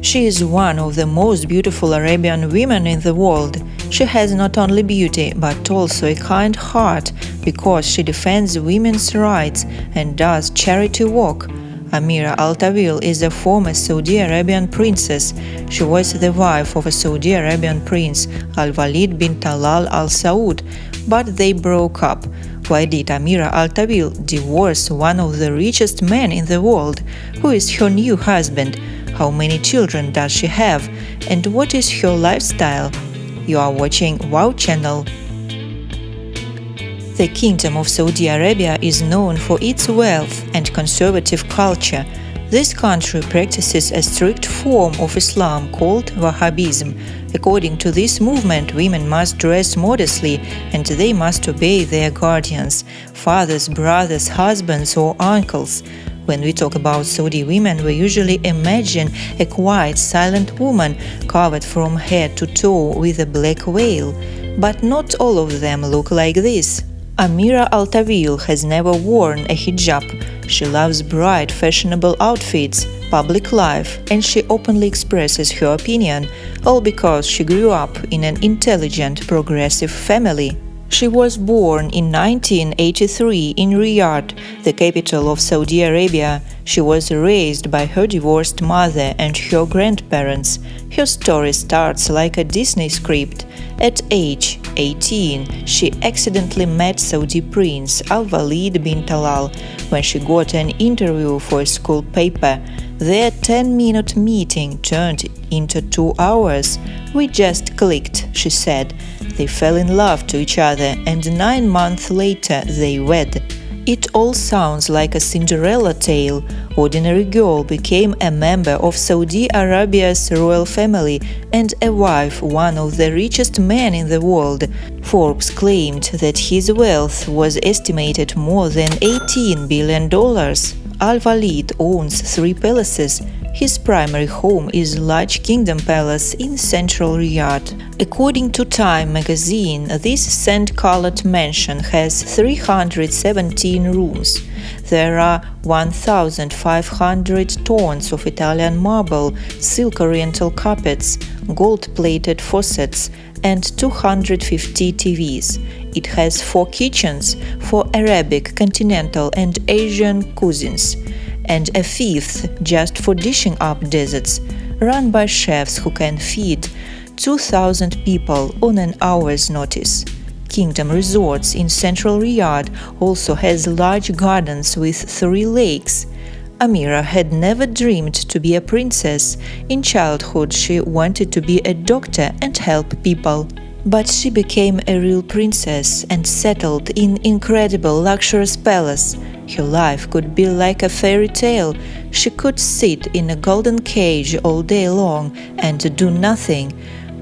She is one of the most beautiful Arabian women in the world. She has not only beauty but also a kind heart because she defends women's rights and does charity work. Amira Al Tawil is a former Saudi Arabian princess. She was the wife of a Saudi Arabian prince, Al-Walid bin Talal Al Saud, but they broke up. Why did Amira Al Tawil divorce one of the richest men in the world? Who is her new husband? How many children does she have? And what is her lifestyle? You are watching Wow Channel. The Kingdom of Saudi Arabia is known for its wealth and conservative culture. This country practices a strict form of Islam called Wahhabism. According to this movement, women must dress modestly and they must obey their guardians, fathers, brothers, husbands or uncles. When we talk about Saudi women, we usually imagine a quiet, silent woman covered from head to toe with a black veil. But not all of them look like this. Amira Al Tawil has never worn a hijab. She loves bright, fashionable outfits, public life, and she openly expresses her opinion, all because she grew up in an intelligent, progressive family. She was born in 1983 in Riyadh, the capital of Saudi Arabia. She was raised by her divorced mother and her grandparents. Her story starts like a Disney script. At age 18, she accidentally met Saudi prince Al-Walid bin Talal when she got an interview for a school paper. Their 10-minute meeting turned into 2 hours. "We just clicked," she said. They fell in love to each other, and 9 months later they wed. It all sounds like a Cinderella tale. Ordinary girl became a member of Saudi Arabia's royal family and a wife one of the richest men in the world. Forbes claimed that his wealth was estimated more than $18 billion. Al-Walid owns 3 palaces. His primary home is Large Kingdom Palace in central Riyadh. According to Time magazine, this sand-colored mansion has 317 rooms. There are 1,500 tons of Italian marble, silk oriental carpets, gold-plated faucets, and 250 TVs. It has 4 kitchens for Arabic, continental, and Asian cuisines, and a 5th just for dishing up desserts, run by chefs who can feed 2,000 people on an hour's notice. Kingdom Resorts in central Riyadh also has large gardens with 3 lakes. Amira had never dreamed to be a princess. In childhood, she wanted to be a doctor and help people. But she became a real princess and settled in incredible luxurious palace. Her life could be like a fairy tale. She could sit in a golden cage all day long and do nothing.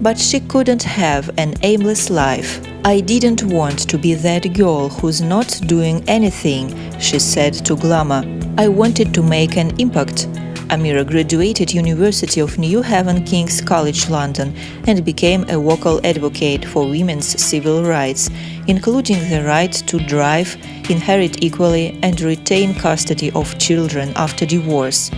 But she couldn't have an aimless life. "I didn't want to be that girl who's not doing anything," she said to Glamour. "I wanted to make an impact." Amira graduated University of New Haven King's College London and became a vocal advocate for women's civil rights, including the right to drive, inherit equally, and retain custody of children after divorce.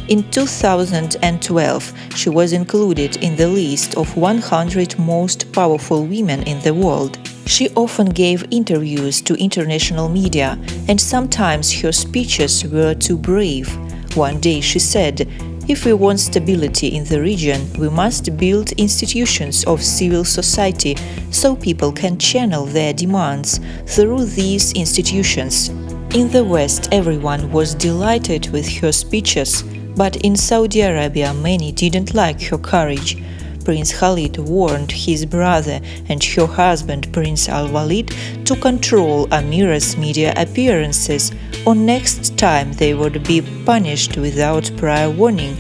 In 2012, she was included in the list of 100 most powerful women in the world. She often gave interviews to international media, and sometimes her speeches were too brave. One day she said, "If we want stability in the region, we must build institutions of civil society so people can channel their demands through these institutions." In the West, everyone was delighted with her speeches, but in Saudi Arabia many didn't like her courage. Prince Khalid warned his brother and her husband Prince Al-Walid to control Amira's media appearances, or next time they would be punished without prior warning.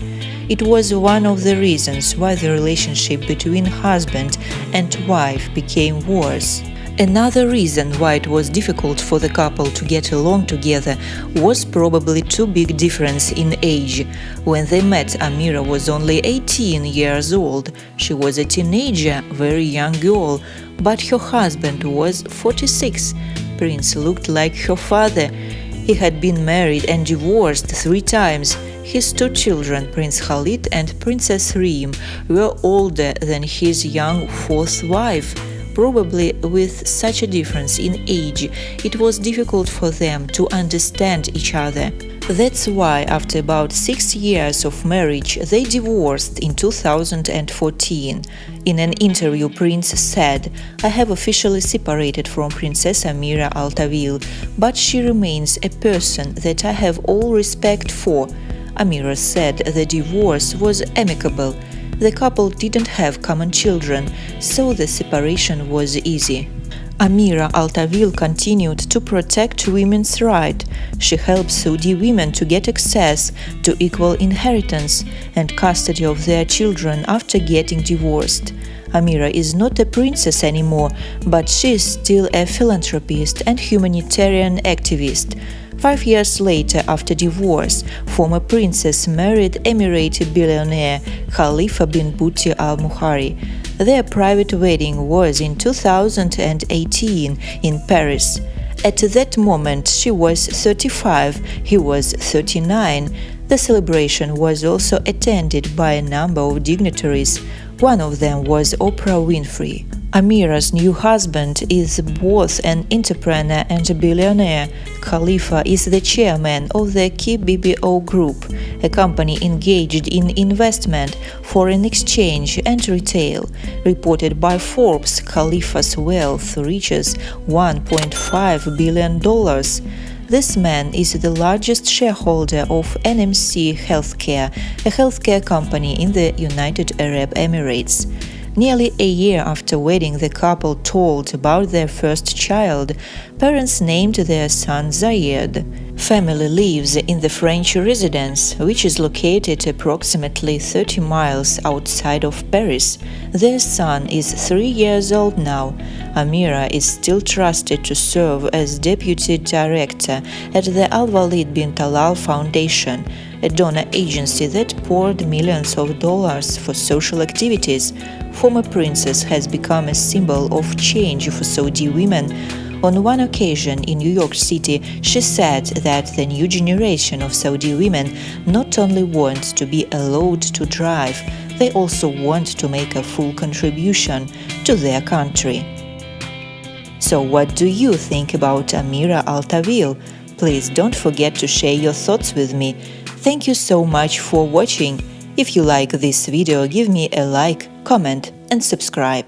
It was one of the reasons why the relationship between husband and wife became worse. Another reason why it was difficult for the couple to get along together was probably too big difference in age. When they met, Amira was only 18 years old. She was a teenager, very young girl, but her husband was 46. Prince looked like her father. He had been married and divorced 3 times. His 2 children, Prince Khalid and Princess Reem, were older than his young 4th wife. Probably with such a difference in age, it was difficult for them to understand each other. That's why, after about 6 years of marriage, they divorced in 2014. In an interview, Prince said, "I have officially separated from Princess Amira Al Tawil, but she remains a person that I have all respect for." Amira said the divorce was amicable. The couple didn't have common children, so the separation was easy. Amira Al Tawil continued to protect women's rights. She helps Saudi women to get access to equal inheritance and custody of their children after getting divorced. Amira is not a princess anymore, but she is still a philanthropist and humanitarian activist. 5 years later, after divorce, former princess married Emirati billionaire Khalifa bin Buti Al Muhari. Their private wedding was in 2018 in Paris. At that moment, she was 35, he was 39. The celebration was also attended by a number of dignitaries. One of them was Oprah Winfrey. Amira's new husband is both an entrepreneur and a billionaire. Khalifa is the chairman of the Key BBO Group, a company engaged in investment, foreign exchange and retail. Reported by Forbes, Khalifa's wealth reaches $1.5 billion. This man is the largest shareholder of NMC Healthcare, a healthcare company in the United Arab Emirates. Nearly a year after wedding, the couple told about their first child. Parents named their son Zayed. Family lives in the French residence, which is located approximately 30 miles outside of Paris. Their son is 3 years old now. Amira is still trusted to serve as deputy director at the Al Walid bin Talal Foundation, a donor agency that poured millions of dollars for social activities. Former princess has become a symbol of change for Saudi women. On one occasion in New York City, she said that the new generation of Saudi women not only want to be allowed to drive, they also want to make a full contribution to their country. So what do you think about Amira Al Tawil? Please don't forget to share your thoughts with me. Thank you so much for watching. If you like this video, give me a like, comment and subscribe.